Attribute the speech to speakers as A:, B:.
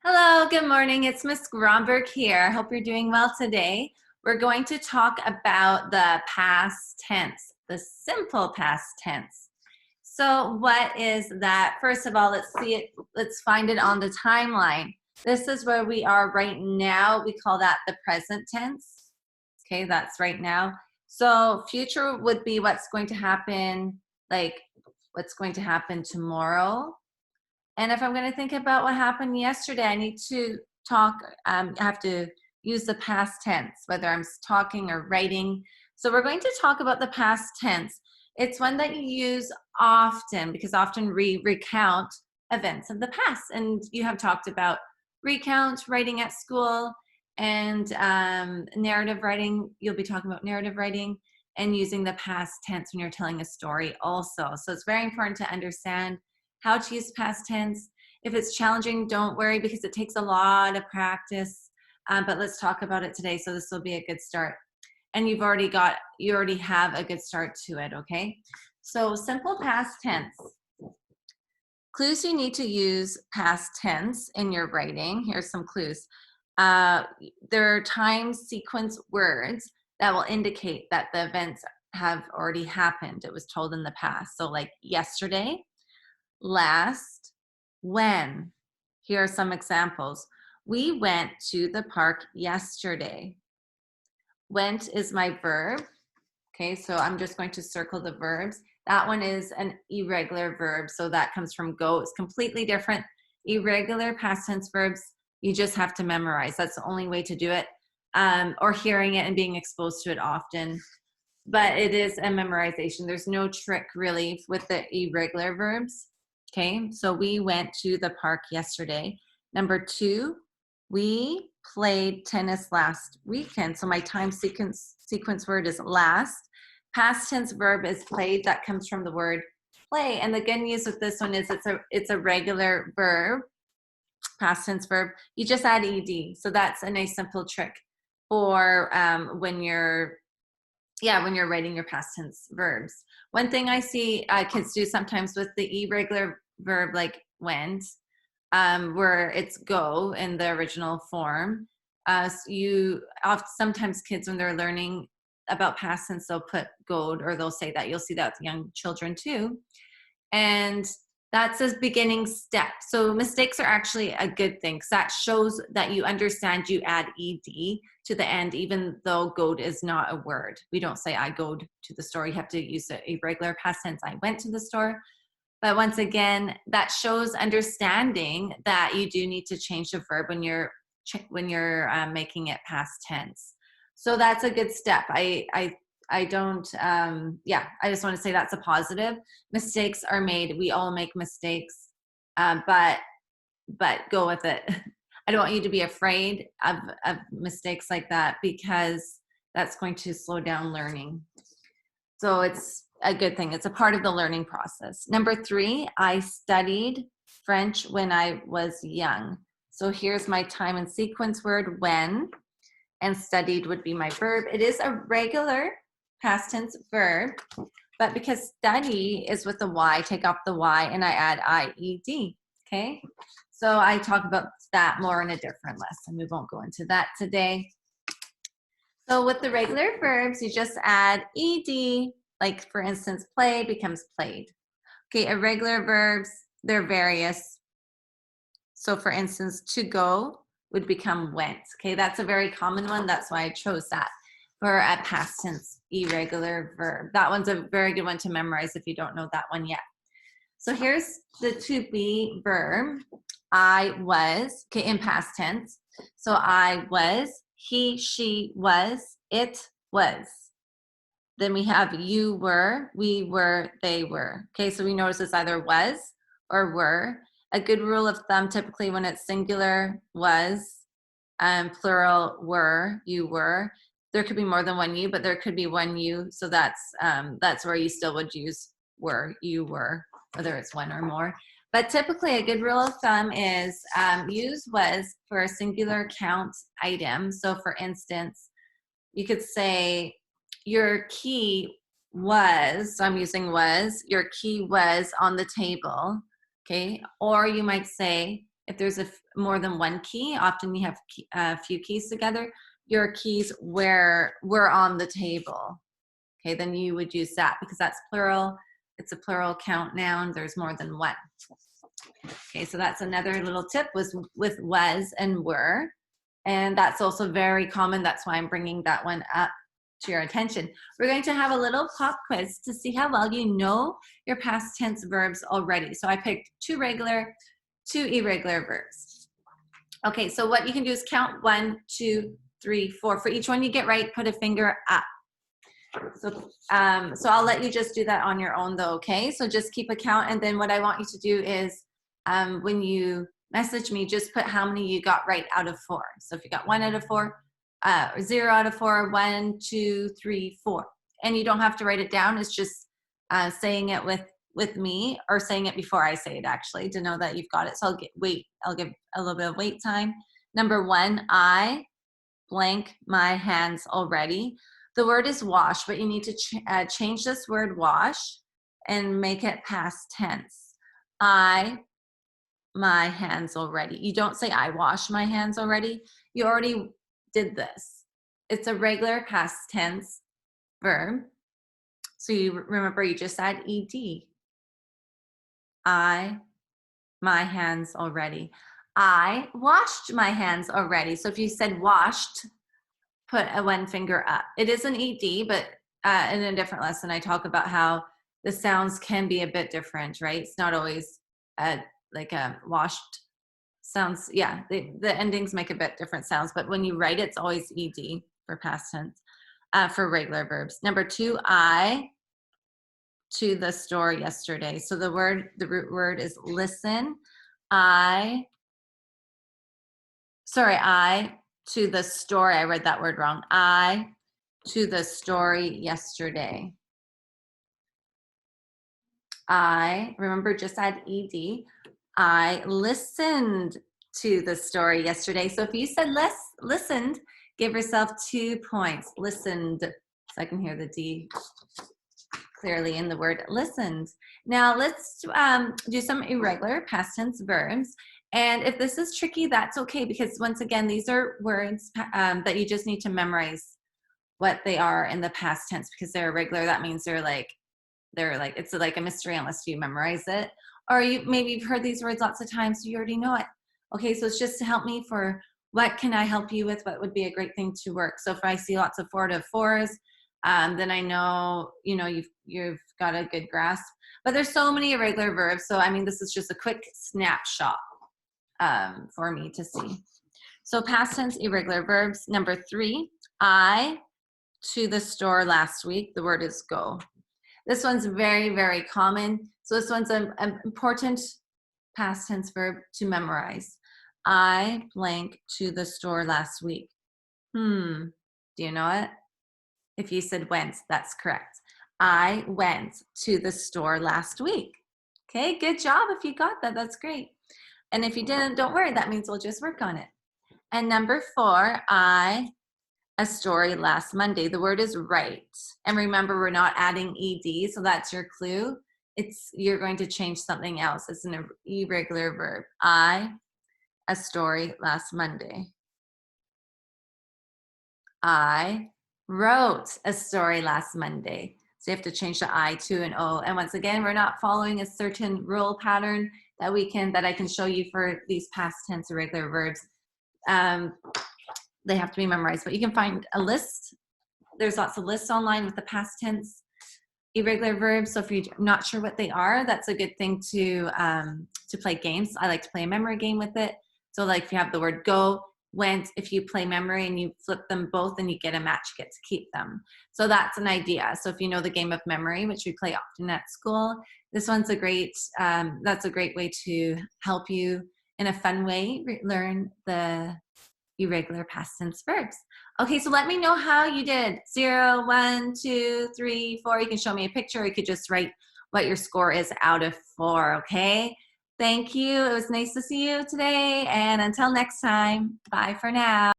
A: Hello, good morning. It's Miss Gromberg here. Hope you're doing well today. We're going to talk about the past tense, the simple past tense. So what is that? First of all, let's see it. Let's find it on the timeline. This is where we are right now. We call that the present tense. Okay, that's right now. So future would be what's going to happen, like what's going to happen tomorrow. And if I'm going to think about what happened yesterday, I need to talk, I have to use the past tense, whether I'm talking or writing. So we're going to talk about the past tense. It's one that you use often because often we recount events of the past. And you have talked about recount, writing at school, and narrative writing. You'll be talking about narrative writing and using the past tense when you're telling a story also. So it's very important to understand how to use past tense. If it's challenging, don't worry because it takes a lot of practice, but let's talk about it today. So this will be a good start. And you already have a good start to it, okay? So simple past tense. Clues you need to use past tense in your writing. Here's some clues. There are time sequence words that will indicate that the events have already happened. It was told in the past. So like yesterday, last, when. Here are some examples. We went to the park yesterday. Went is my verb. Okay, so I'm just going to circle the verbs. That one is an irregular verb, so that comes from go. It's completely different. Irregular past tense verbs, you just have to memorize. That's the only way to do it, or hearing it and being exposed to it often. But it is a memorization. There's no trick really with the irregular verbs. Okay, so we went to the park yesterday. Number 2, we played tennis last weekend. So my time sequence word is last. Past tense verb is played. That comes from the word play. And the good news with this one is it's a regular verb, past tense verb. You just add ed. So that's a nice simple trick for when you're writing your past tense verbs. One thing I see kids do sometimes with the irregular verb like went, where it's go in the original form. Sometimes kids, when they're learning about past tense, they'll put goed, or they'll say that. You'll see that with young children too. And that's a beginning step. So mistakes are actually a good thing because that shows that you understand. You add ed to the end, even though goed is not a word. We don't say I go to the store. You have to use a regular past tense. I went to the store. But once again, that shows understanding that you do need to change the verb when you're making it past tense. So that's a good step. I just want to say that's a positive. Mistakes are made. We all make mistakes, but go with it. I don't want you to be afraid of mistakes like that because that's going to slow down learning. So it's a good thing. It's a part of the learning process. Number 3, I studied French when I was young. So here's my time and sequence word, when, and studied would be my verb. It is a regular past tense verb, but because study is with the Y, take off the Y and I add IED, okay? So I talk about that more in a different lesson. We won't go into that today. So with the regular verbs, you just add ed, like for instance, play becomes played. Okay, irregular verbs, they're various. So for instance, to go would become went. Okay, that's a very common one. That's why I chose that for a past tense irregular verb. That one's a very good one to memorize if you don't know that one yet. So here's the to be verb. I was, okay, in past tense. So I was, he, she was, it was. Then we have you were, we were, they were. Okay, so we notice it's either was or were. A good rule of thumb, typically when it's singular, was, plural, were, you were. There could be more than one you, but there could be one you. So that's where you still would use were, you were, whether it's one or more. But typically a good rule of thumb is use was for a singular count item. So for instance, you could say your key was, so I'm using was, your key was on the table, okay? Or you might say If there's more than one key, often you have a few keys together, your keys were on the table. Okay, then you would use that because that's plural. It's a plural count noun. There's more than one. Okay, so that's another little tip with was and were. And that's also very common. That's why I'm bringing that one up to your attention. We're going to have a little pop quiz to see how well you know your past tense verbs already. So I picked 2 regular, 2 irregular verbs. Okay, so what you can do is count 1, 2, 3, 4. For each one you get right, put a finger up. So I'll let you just do that on your own though, okay? So just keep a count, and then what I want you to do is when you message me, just put how many you got right out of 4. So if you got 1 out of 4, 0 out of 4, 1, 2, 3, 4. And you don't have to write it down. It's just saying it with me, or saying it before I say it actually, to know that you've got it. So I'll give a little bit of wait time. Number 1, I blank my hands already. The word is wash, but you need to change this word wash and make it past tense. I my hands already. You don't say I wash my hands already. You already did this. It's a regular past tense verb. So you remember you just add ed. I my hands already. I washed my hands already. So if you said washed, put a 1 finger up. It is an ed, but in a different lesson I talk about how the sounds can be a bit different, right? It's not always like a washed sounds. Yeah, the endings make a bit different sounds, but when you write it, it's always ed for past tense for regular verbs. Number 2, I to the store yesterday. So the root word is listen. I to the store. I read that word wrong. I to the story yesterday. I, remember, just add ed. I listened to the story yesterday. So if you said listened, give yourself 2 points. Listened. So I can hear the D clearly in the word listened. Now let's do some irregular past tense verbs. And if this is tricky, that's okay, because once again, these are words that you just need to memorize what they are in the past tense, because they're irregular. That means it's like a mystery unless you memorize it. Or maybe you've heard these words lots of times, so you already know it. Okay, so it's just to help me for what can I help you with, what would be a great thing to work. So if I see lots of 4 to 4s, then I know, you've got a good grasp. But there's so many irregular verbs, so I mean, this is just a quick snapshot for me to see. So past tense irregular verbs. Number 3, I to the store last week. The word is go. This one's very, very common. So this one's an important past tense verb to memorize. I blank to the store last week. Do you know it? If you said went, that's correct. I went to the store last week. Okay, good job if you got that. That's great. And if you didn't, don't worry. That means we'll just work on it. And number 4, a story last Monday. The word is write. And remember, we're not adding ed, so that's your clue. You're going to change something else. It's an irregular verb. A story last Monday. I wrote a story last Monday. So you have to change the I to an O. And once again, we're not following a certain rule pattern that I can show you for these past tense irregular verbs. They have to be memorized, but you can find a list. There's lots of lists online with the past tense irregular verbs. So if you're not sure what they are, that's a good thing to play games. I like to play a memory game with it. So like if you have the word go, went, if you play memory and you flip them both and you get a match, you get to keep them. So that's an idea. So if you know the game of memory, which we play often at school, this one's that's a great way to help you in a fun way learn the irregular past tense verbs. Okay, so let me know how you did. 0, 1, 2, 3, 4. You can show me a picture, or you could just write what your score is out of 4, okay? Thank you. It was nice to see you today, and until next time, bye for now.